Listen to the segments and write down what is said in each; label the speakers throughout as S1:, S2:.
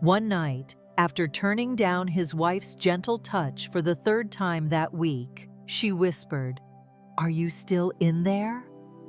S1: One night, after turning down his wife's gentle touch for the third time that week, she whispered, "Are you still in there?"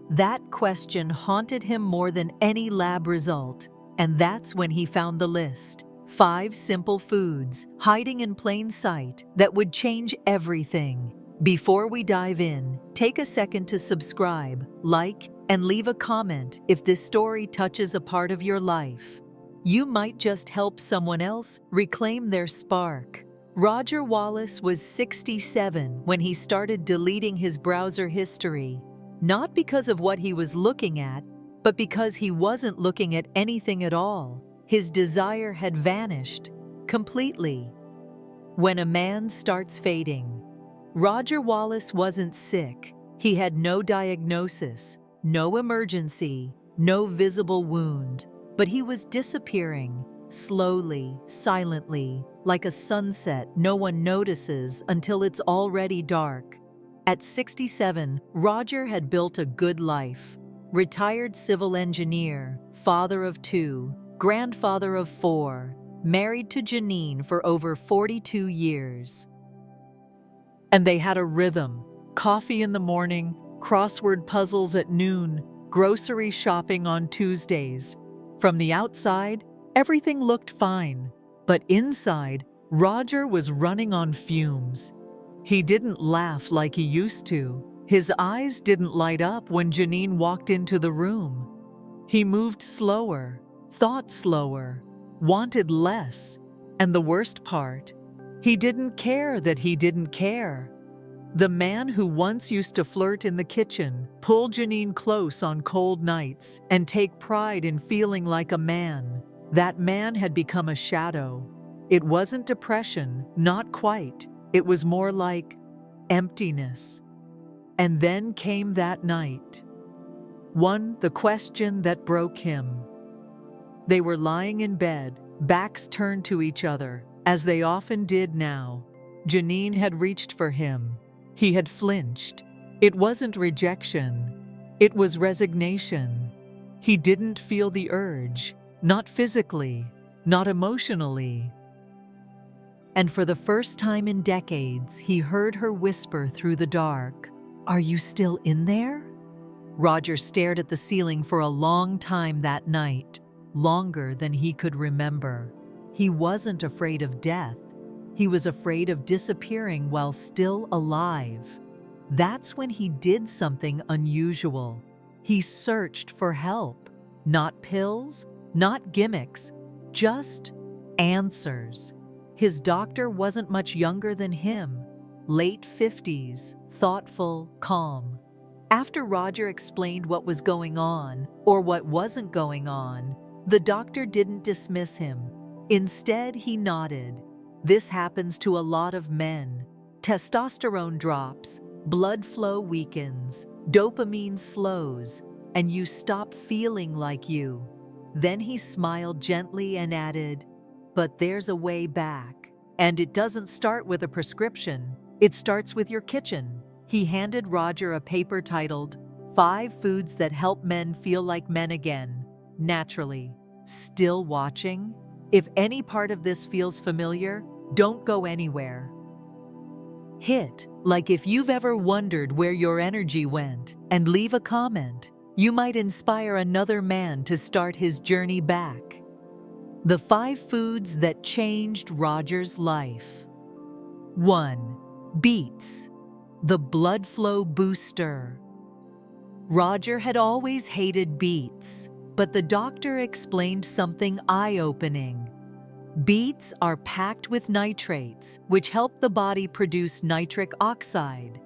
S1: That question haunted him more than any lab result, and that's when he found the list. 5 simple foods hiding in plain sight that would change everything. Before we dive in, take a second to subscribe, like, and leave a comment if this story touches a part of your life. You might just help someone else reclaim their spark. Roger Wallace was 67 when he started deleting his browser history, not because of what he was looking at, but because he wasn't looking at anything at all. His desire had vanished completely. When a man starts fading, Roger Wallace wasn't sick. He had no diagnosis, no emergency, no visible wound, but he was disappearing, slowly, silently, like a sunset no one notices until it's already dark. At 67, Roger had built a good life. Retired civil engineer, father of 2, grandfather of 4, married to Janine for over 42 years. And they had a rhythm: coffee in the morning, crossword puzzles at noon, grocery shopping on Tuesdays. From the outside, everything looked fine, but inside, Roger was running on fumes. He didn't laugh like he used to. His eyes didn't light up when Janine walked into the room. He moved slower, thought slower, wanted less, and the worst part, he didn't care that he didn't care. The man who once used to flirt in the kitchen, pull Janine close on cold nights, and take pride in feeling like a man, that man had become a shadow. It wasn't depression, not quite. It was more like emptiness. And then came that night. The question that broke him. They were lying in bed, backs turned to each other, as they often did now. Janine had reached for him. He had flinched. It wasn't rejection. It was resignation. He didn't feel the urge, not physically, not emotionally. And for the first time in decades, he heard her whisper through the dark, "Are you still in there?" Roger stared at the ceiling for a long time that night, longer than he could remember. He wasn't afraid of death. He was afraid of disappearing while still alive. That's when he did something unusual. He searched for help. Not pills, not gimmicks, just answers. His doctor wasn't much younger than him, late 50s, thoughtful, calm. After Roger explained what was going on, or what wasn't going on, the doctor didn't dismiss him. Instead, he nodded. This happens to a lot of men. Testosterone drops, blood flow weakens, dopamine slows, and you stop feeling like you. Then he smiled gently and added, "But there's a way back. And it doesn't start with a prescription. It starts with your kitchen." He handed Roger a paper titled, "5 Foods That Help Men Feel Like Men Again." Naturally. Still watching? If any part of this feels familiar, don't go anywhere. Hit like if you've ever wondered where your energy went, and leave a comment. You might inspire another man to start his journey back. The 5 foods that changed Roger's life. 1. Beets, the blood flow booster. Roger had always hated beets, but the doctor explained something eye-opening. Beets are packed with nitrates, which help the body produce nitric oxide,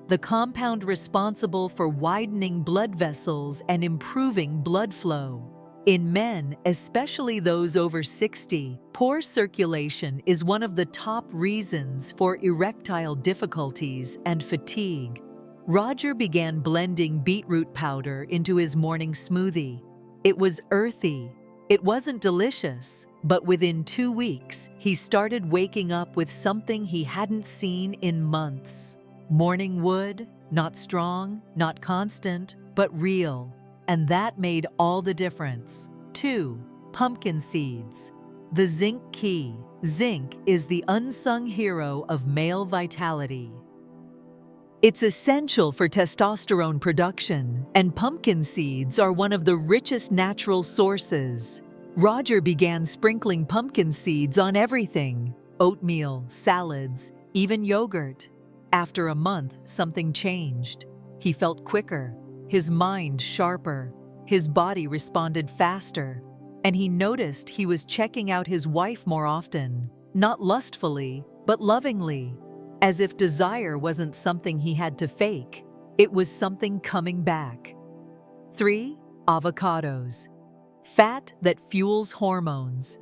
S1: the compound responsible for widening blood vessels and improving blood flow. In men, especially those over 60, poor circulation is one of the top reasons for erectile difficulties and fatigue. Roger began blending beetroot powder into his morning smoothie. It was earthy. It wasn't delicious, but within 2 weeks, he started waking up with something he hadn't seen in months. Morning wood, not strong, not constant, but real. And that made all the difference. 2. Pumpkin seeds. The zinc key. Zinc is the unsung hero of male vitality. It's essential for testosterone production, and pumpkin seeds are one of the richest natural sources. Roger began sprinkling pumpkin seeds on everything: oatmeal, salads, even yogurt. After a month, something changed. He felt quicker, his mind sharper, his body responded faster, and he noticed he was checking out his wife more often, not lustfully, but lovingly, as if desire wasn't something he had to fake. It was something coming back. 3. Avocados. Fat that fuels hormones.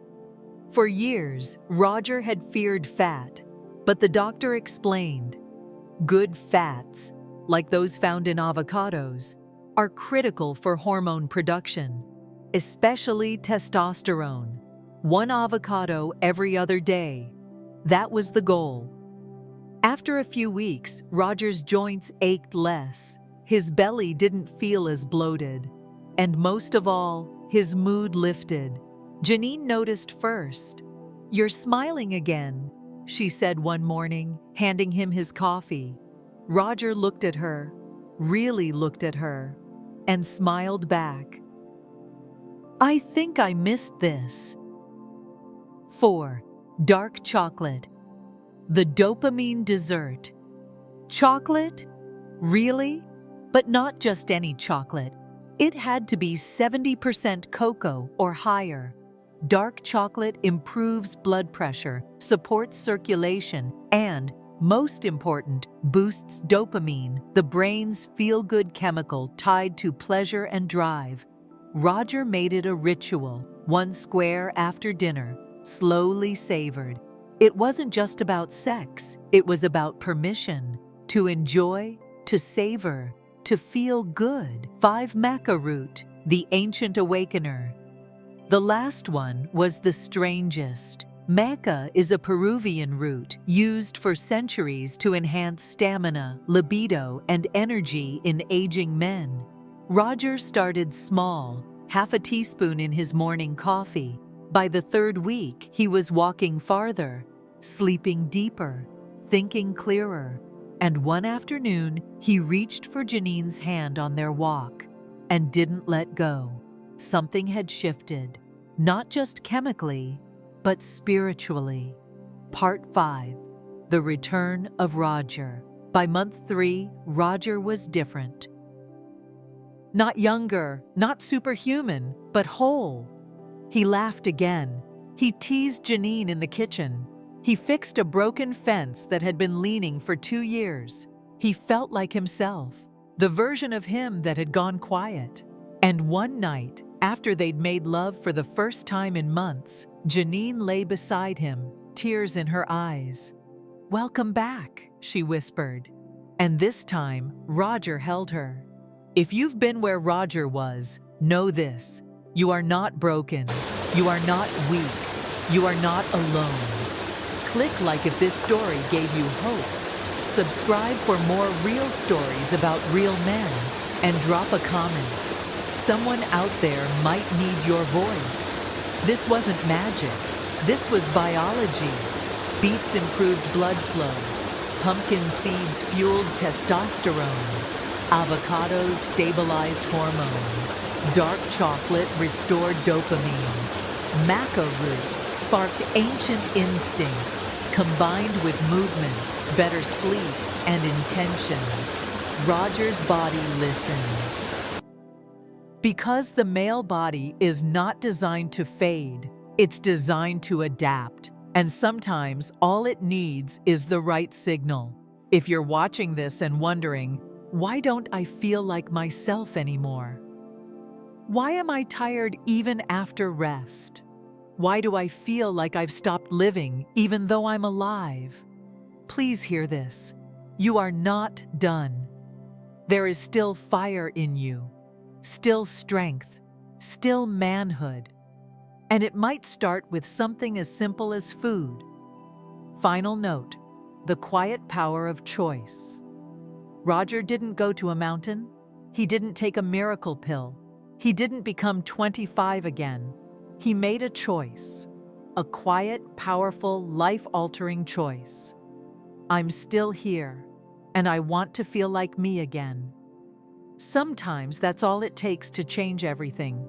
S1: For years, Roger had feared fat, but the doctor explained, good fats, like those found in avocados, are critical for hormone production, especially testosterone. 1 avocado every other day. That was the goal. After a few weeks, Roger's joints ached less, his belly didn't feel as bloated, and most of all, his mood lifted. Janine noticed first. "You're smiling again," she said one morning, handing him his coffee. Roger looked at her, really looked at her, and smiled back. "I think I missed this." 4. Dark chocolate. The dopamine dessert. Chocolate? Really? But not just any chocolate. It had to be 70% cocoa or higher. Dark chocolate improves blood pressure, supports circulation, and, most important, boosts dopamine, the brain's feel-good chemical tied to pleasure and drive. Roger made it a ritual, 1 square after dinner, slowly savored. It wasn't just about sex, it was about permission, to enjoy, to savor, to feel good. 5 Maca root, the ancient awakener. The last one was the strangest. Maca is a Peruvian root used for centuries to enhance stamina, libido, and energy in aging men. Roger started small, half a teaspoon in his morning coffee. By the 3rd week, he was walking farther, sleeping deeper, thinking clearer. And one afternoon, he reached for Janine's hand on their walk and didn't let go. Something had shifted, not just chemically, but spiritually. Part 5. The Return of Roger. By month 3, Roger was different. Not younger, not superhuman, but whole. He laughed again. He teased Janine in the kitchen. He fixed a broken fence that had been leaning for 2 years. He felt like himself, the version of him that had gone quiet. And one night, after they'd made love for the first time in months, Janine lay beside him, tears in her eyes. "Welcome back," she whispered. And this time, Roger held her. If you've been where Roger was, know this: you are not broken, you are not weak, you are not alone. Click like if this story gave you hope. Subscribe for more real stories about real men, and drop a comment. Someone out there might need your voice. This wasn't magic. This was biology. Beets improved blood flow. Pumpkin seeds fueled testosterone. Avocados stabilized hormones. Dark chocolate restored dopamine. Maca root sparked ancient instincts, combined with movement, better sleep, and intention. Roger's body listened. Because the male body is not designed to fade, it's designed to adapt. And sometimes all it needs is the right signal. If you're watching this and wondering, why don't I feel like myself anymore? Why am I tired even after rest? Why do I feel like I've stopped living even though I'm alive? Please hear this. You are not done. There is still fire in you, still strength, still manhood. And it might start with something as simple as food. Final note: the quiet power of choice. Roger didn't go to a mountain. He didn't take a miracle pill. He didn't become 25 again. He made a choice. A quiet, powerful, life-altering choice. I'm still here, and I want to feel like me again. Sometimes that's all it takes to change everything.